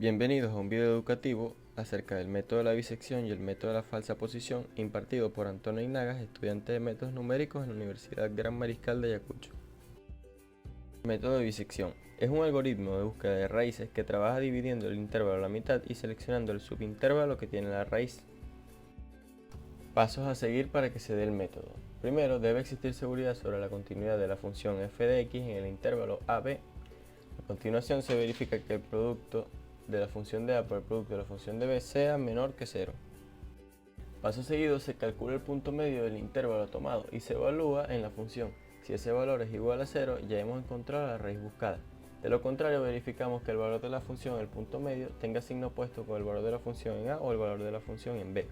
Bienvenidos a un video educativo acerca del método de la bisección y el método de la falsa posición impartido por Antonio Inagas, estudiante de métodos numéricos en la Universidad Gran Mariscal de Ayacucho. Método de bisección es un algoritmo de búsqueda de raíces que trabaja dividiendo el intervalo a la mitad y seleccionando el subintervalo que tiene la raíz. Pasos a seguir para que se dé el método. Primero, debe existir seguridad sobre la continuidad de la función f de x en el intervalo AB. A continuación, se verifica que el producto de la función de A por el producto de la función de B sea menor que 0. Paso seguido, se calcula el punto medio del intervalo tomado y se evalúa en la función. Si ese valor es igual a 0, ya hemos encontrado la raíz buscada. De lo contrario, verificamos que el valor de la función en el punto medio tenga signo opuesto con el valor de la función en A o el valor de la función en B.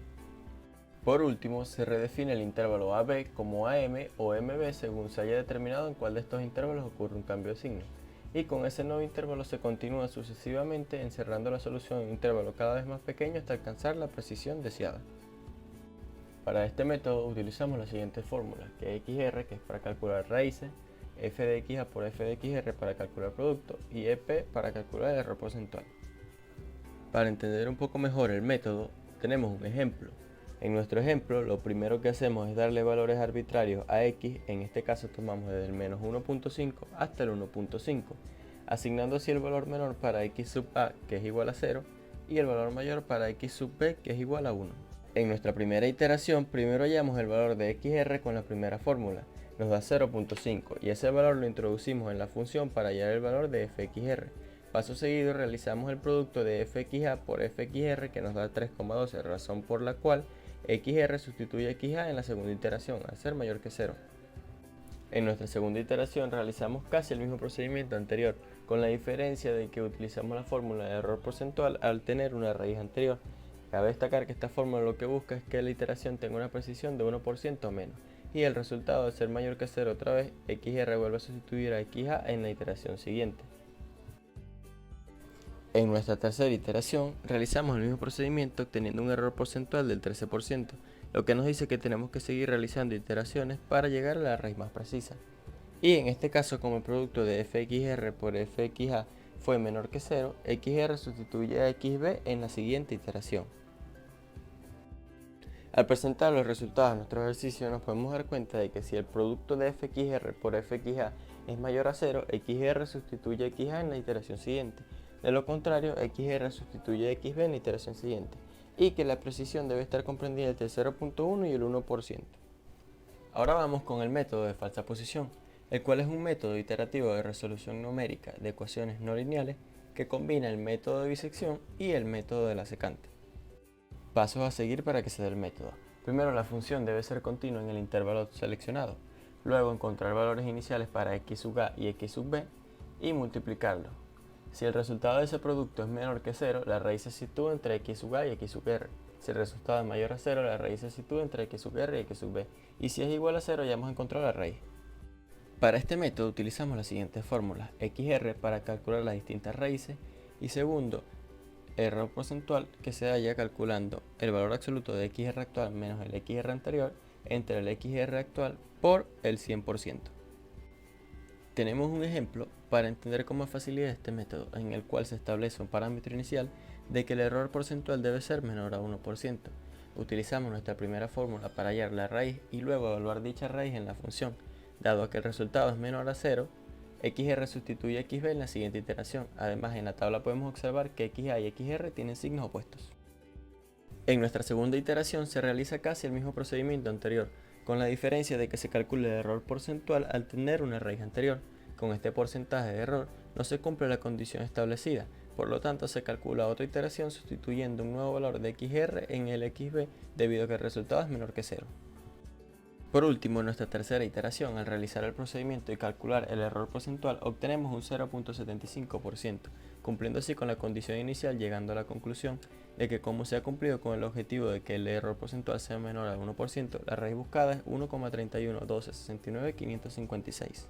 Por último, se redefine el intervalo AB como AM o MB según se haya determinado en cuál de estos intervalos ocurre un cambio de signo. Y con ese nuevo intervalo se continúa sucesivamente encerrando la solución en un intervalo cada vez más pequeño hasta alcanzar la precisión deseada. Para este método utilizamos la siguiente fórmula, que es XR, que es para calcular raíces, f de XA por f de XR para calcular producto y EP para calcular el error porcentual. Para entender un poco mejor el método, tenemos un ejemplo. En nuestro ejemplo, lo primero que hacemos es darle valores arbitrarios a x, en este caso tomamos desde el menos 1.5 hasta el 1.5, asignando así el valor menor para x sub a, que es igual a 0, y el valor mayor para x sub b, que es igual a 1. En nuestra primera iteración, primero hallamos el valor de xr con la primera fórmula, nos da 0.5, y ese valor lo introducimos en la función para hallar el valor de fxr. Paso seguido, realizamos el producto de fxa por fxr, que nos da 3,12, razón por la cual XR sustituye XA en la segunda iteración, al ser mayor que 0. En nuestra segunda iteración realizamos casi el mismo procedimiento anterior, con la diferencia de que utilizamos la fórmula de error porcentual al tener una raíz anterior. Cabe destacar que esta fórmula lo que busca es que la iteración tenga una precisión de 1% o menos, y el resultado de ser mayor que 0 otra vez, XR vuelve a sustituir a XA en la iteración siguiente. En nuestra tercera iteración, realizamos el mismo procedimiento obteniendo un error porcentual del 13%, lo que nos dice que tenemos que seguir realizando iteraciones para llegar a la raíz más precisa. Y en este caso, como el producto de fxr por fxa fue menor que 0, xr sustituye a xb en la siguiente iteración. Al presentar los resultados de nuestro ejercicio, nos podemos dar cuenta de que si el producto de fxr por fxa es mayor a 0, xr sustituye a xa en la iteración siguiente. De lo contrario, XR sustituye a XB en la iteración siguiente, y que la precisión debe estar comprendida entre el 0.1 y el 1%. Ahora vamos con el método de falsa posición, el cual es un método iterativo de resolución numérica de ecuaciones no lineales que combina el método de bisección y el método de la secante. Pasos a seguir para que se dé el método. Primero, la función debe ser continua en el intervalo seleccionado. Luego, encontrar valores iniciales para x sub a y x sub b y multiplicarlos. Si el resultado de ese producto es menor que 0, la raíz se sitúa entre x sub a y x sub r. Si el resultado es mayor a 0, la raíz se sitúa entre x sub r y x sub b. Y si es igual a 0, ya hemos encontrado la raíz. Para este método utilizamos las siguientes fórmulas: xr para calcular las distintas raíces y segundo, error porcentual, que se halla calculando el valor absoluto de xr actual menos el xr anterior entre el xr actual por el 100%. Tenemos un ejemplo para entender con más facilidad este método, en el cual se establece un parámetro inicial de que el error porcentual debe ser menor a 1%. Utilizamos nuestra primera fórmula para hallar la raíz y luego evaluar dicha raíz en la función. Dado que el resultado es menor a 0, XR sustituye a XB en la siguiente iteración. Además, en la tabla podemos observar que XA y XR tienen signos opuestos. En nuestra segunda iteración se realiza casi el mismo procedimiento anterior, con la diferencia de que se calcula el error porcentual al tener una raíz anterior. Con este porcentaje de error no se cumple la condición establecida, por lo tanto se calcula otra iteración sustituyendo un nuevo valor de XR en el XB debido a que el resultado es menor que 0. Por último, en nuestra tercera iteración, al realizar el procedimiento y calcular el error porcentual, obtenemos un 0.75%, cumpliendo así con la condición inicial, llegando a la conclusión de que como se ha cumplido con el objetivo de que el error porcentual sea menor al 1%, la raíz buscada es 1,311269,556.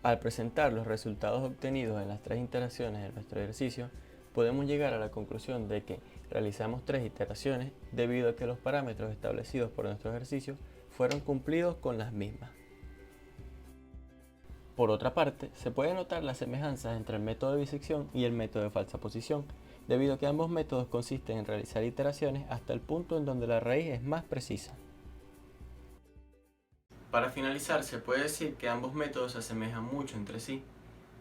Al presentar los resultados obtenidos en las tres iteraciones de nuestro ejercicio, podemos llegar a la conclusión de que realizamos 3 iteraciones debido a que los parámetros establecidos por nuestro ejercicio fueron cumplidos con las mismas. Por otra parte, se puede notar las semejanzas entre el método de bisección y el método de falsa posición, debido a que ambos métodos consisten en realizar iteraciones hasta el punto en donde la raíz es más precisa. Para finalizar, se puede decir que ambos métodos se asemejan mucho entre sí.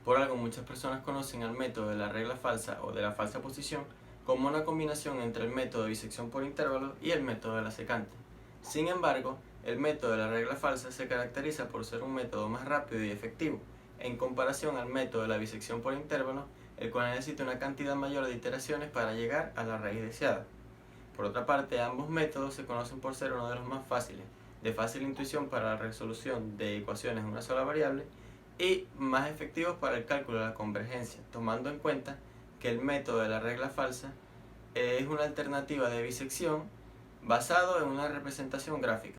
Por algo, muchas personas conocen al método de la regla falsa o de la falsa posición como una combinación entre el método de bisección por intervalos y el método de la secante. Sin embargo, el método de la regla falsa se caracteriza por ser un método más rápido y efectivo, en comparación al método de la bisección por intervalos, el cual necesita una cantidad mayor de iteraciones para llegar a la raíz deseada. Por otra parte, ambos métodos se conocen por ser uno de los más fáciles, de fácil intuición para la resolución de ecuaciones en una sola variable y más efectivos para el cálculo de la convergencia, tomando en cuenta que el método de la regla falsa es una alternativa de bisección basado en una representación gráfica.